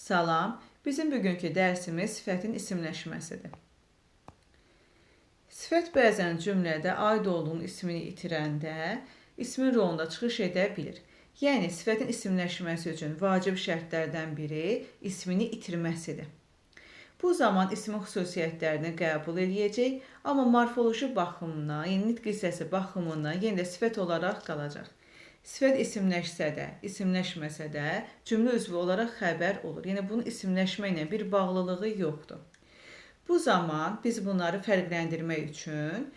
Salam, bizim bugünkü dərsimiz sifətin isimləşməsidir. Sifət bəzən cümlədə aid olduğunun ismini itirəndə ismin rolunda çıxış edə bilir. Yəni, sifətin isimləşməsi üçün vacib şərtlərdən biri ismini itirməsidir. Bu zaman ismin xüsusiyyətlərini qəbul edəcək, amma morfoloji baxımından, yəni nitq hissəsi baxımından yenə də sifət olaraq qalacaq. Sifət isimləşsə də, isimləşməsə də cümlə üzvü olaraq xəbər olur. Yəni bunun isimləşməklə bir bağlılığı yoxdur. Bu zaman biz bunları fərqləndirmək üçün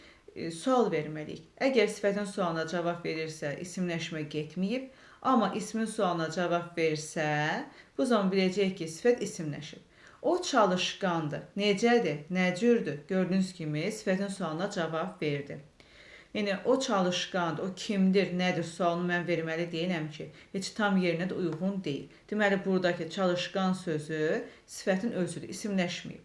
sual verməliyik. Əgər sifətin sualına cavab verirsə, isimləşmə getməyib, amma ismin sualına cavab versə, bu zaman biləcəyik ki, sifət isimləşib. O çalışqandır. Necədir? Nə cürdür? Gördüyünüz kimi sifətin sualına cavab verdi. Yəni, o çalışqandır, o kimdir, nədir sualını mən verməli deyiləm ki, heç tam yerinə də uyğun deyil. Deməli, buradakı çalışqan sözü sifətin özüdür, isimləşməyib.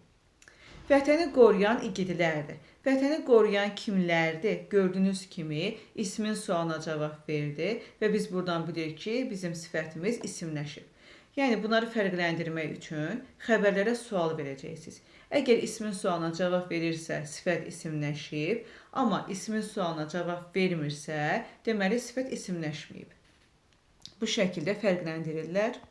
Vətəni qoruyan igidlərdir. Vətəni qoruyan kimlərdir? Gördüyünüz kimi ismin sualına cavab verdi və biz buradan bilirik ki, bizim sifətimiz isimləşib. Yəni, bunları fərqləndirmək üçün xəbərlərə sual verəcəksiniz. Əgər ismin sualına cavab verirsə, sifət isimləşib, amma ismin sualına cavab vermirsə, deməli, sifət isimləşməyib. Bu şəkildə fərqləndirirlər.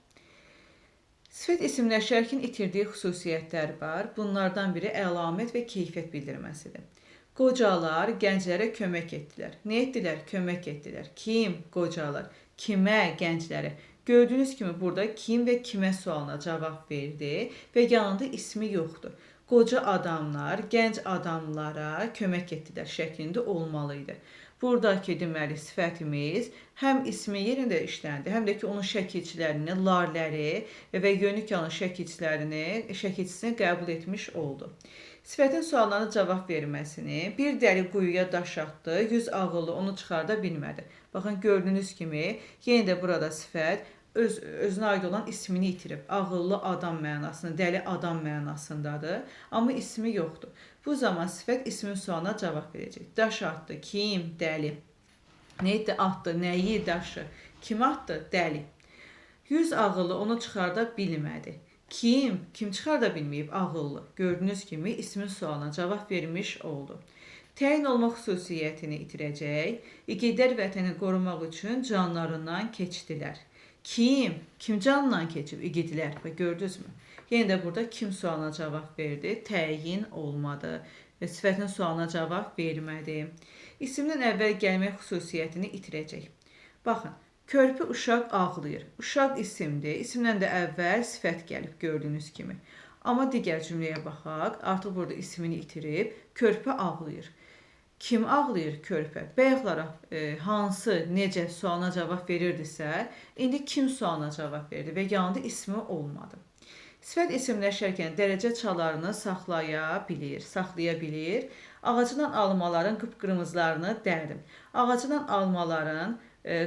Sifət isimləşərkən itirdiyi xüsusiyyətlər var. Bunlardan biri əlamət və keyfiyyət bildirməsidir. Qocalar gənclərə kömək etdilər. Nə etdilər? Kömək etdilər. Kim? Qocalar. Kimə? Gənclərə. Gördüyünüz kimi burada kim və kimə sualına cavab verdi və yanında ismi yoxdur. Qoca adamlar gənc adamlara kömək etdilər şəklində olmalıydı. Buradakı deməli sifətimiz həm ismi yerində işləndi, həm də ki onun şəkilçilərini, larləri və yönük şəkilçisini qəbul etmiş oldu. Sifətin suallarına cavab verməsini, bir dəli quyuya daş atdı, 100 ağıllı onu çıxarda bilmədi. Baxın, gördüyünüz kimi yenə də burada sifət özünə aid olan ismini itirib. Ağıllı adam mənasında, dəli adam mənasındadır, amma ismi yoxdur. Bu zaman sifət ismin sualına cavab verəcək. Daş atdı, kim? Dəli. Nə etdi? Atdı, nəyi? Daşı. Kim atdı? Dəli. 100 ağıllı onu çıxarda bilmədi. Kim? Kim çıxarda bilməyib? Ağıllı. Gördüyünüz kimi ismin sualına cavab vermiş oldu. Təyin olma xüsusiyyətini itirəcək. İgidlər vətəni qorumaq üçün canlarından keçdilər. Kim? Kim canından keçib? İgidlər. Gördünüzmü? Yenə də burada kim sualına cavab verdi? Təyin olmadı. Və sifətin sualına cavab vermədi. İsimdən əvvəl gəlmək xüsusiyyətini itirəcək. Baxın. Körpü uşaq ağlayır. Uşaq isimdir. İsimdən də əvvəl sifət gəlib gördüyünüz kimi. Amma digər cümləyə baxaq. Artıq burada ismini itirib. Körpü ağlayır. Kim ağlayır körpə? Bayaqlara hansı, necə sualına cavab verirdisə, indi kim sualına cavab verdi və yanında ismi olmadı. Sifət isimləşərkən dərəcə çalarını saxlaya bilir. Ağacından almaların qıpqırmızılarını dərdim. Ağacından almaların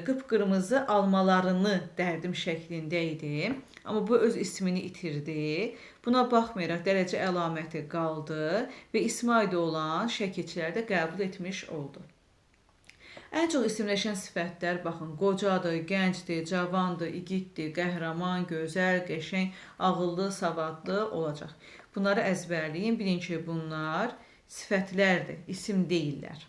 qıpqırmızı almalarını dərdim şəklində idi. Amma bu öz ismini itirdi. Buna baxmayaraq dərəcə əlaməti qaldı və ismi aid olan şəkilçilər də qəbul etmiş oldu. Ən çox isimləşən sifətlər, baxın, qocadır, gəncdir, cavandır, igiddir, qəhrəman, gözəl, qəşəng, ağıllı, savadlı olacaq. Bunları əzbərləyin, bilin ki, bunlar sifətlərdir, isim deyillər.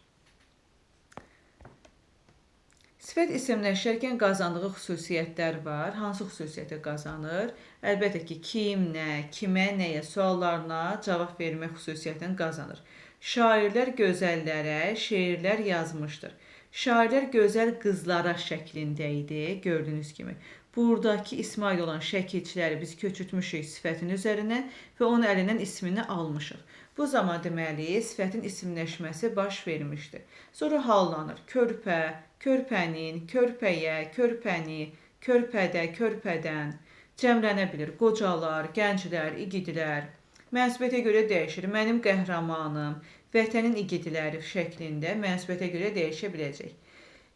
Sifət isimləşərkən qazandığı xüsusiyyətlər var. Hansı xüsusiyyəti qazanır? Əlbəttə ki, kim, nə, kimə, nəyə suallarına cavab vermək xüsusiyyətini qazanır. Şairlər gözəllərə şeirlər yazmışdır. Şairlər gözəl qızlara şəklində idi, gördüyünüz kimi. Buradakı ismi aid olan şəkilçiləri biz köçürtmüşük sifətin üzərinə və onun əlindən ismini almışıq. Bu zaman deməli, sifətin isimləşməsi baş vermişdir. Sonra hallanır. Körpə, körpənin, körpəyə, körpəni, körpədə, körpədən. Cəmlənə bilir. Qocalar, gənclər, igidlər. Mənsubiyyətə görə dəyişir. Mənim qəhrəmanım, vətənin igidləri şəklində mənsubiyyətə görə dəyişə biləcək.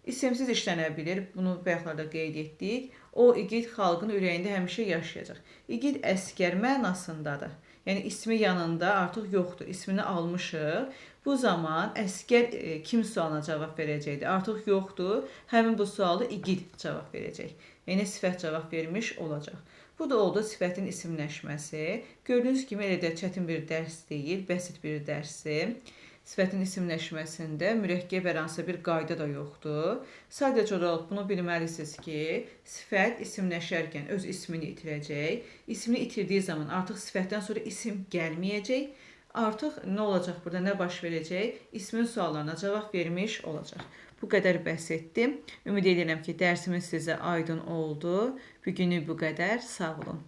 İsimsiz işlənə bilir. Bunu bayaqlarda qeyd etdik. O igid xalqın ürəyində həmişə yaşayacaq. İgid əskər mənasındadır. Yəni ismi yanında artıq yoxdur. İsmini almışıq. Bu zaman əskər kim sualına cavab verəcəkdir? Artıq yoxdur. Həmin bu sualı igid cavab verəcək. Yəni sifət cavab vermiş olacaq. Bu da oldu sifətin isimləşməsi. Gördüyünüz kimi elə də çətin bir dərs deyil, bəsit bir dərsdir. Sifətin isimləşməsində mürəkkəb hər hansı bir qayda da yoxdur. Sadəcə olaraq bunu bilməlisiniz ki, sifət isimləşərkən öz ismini itirəcək. İsmini itirdiyi zaman artıq sifətdən sonra isim gəlməyəcək. Artıq nə olacaq burada, nə baş verəcək? İsmin suallarına cavab vermiş olacaq. Bu qədər bəsitdir. Ümid edirəm ki, dərsimiz sizə aydın oldu. Bugünlük bu qədər. Sağ olun.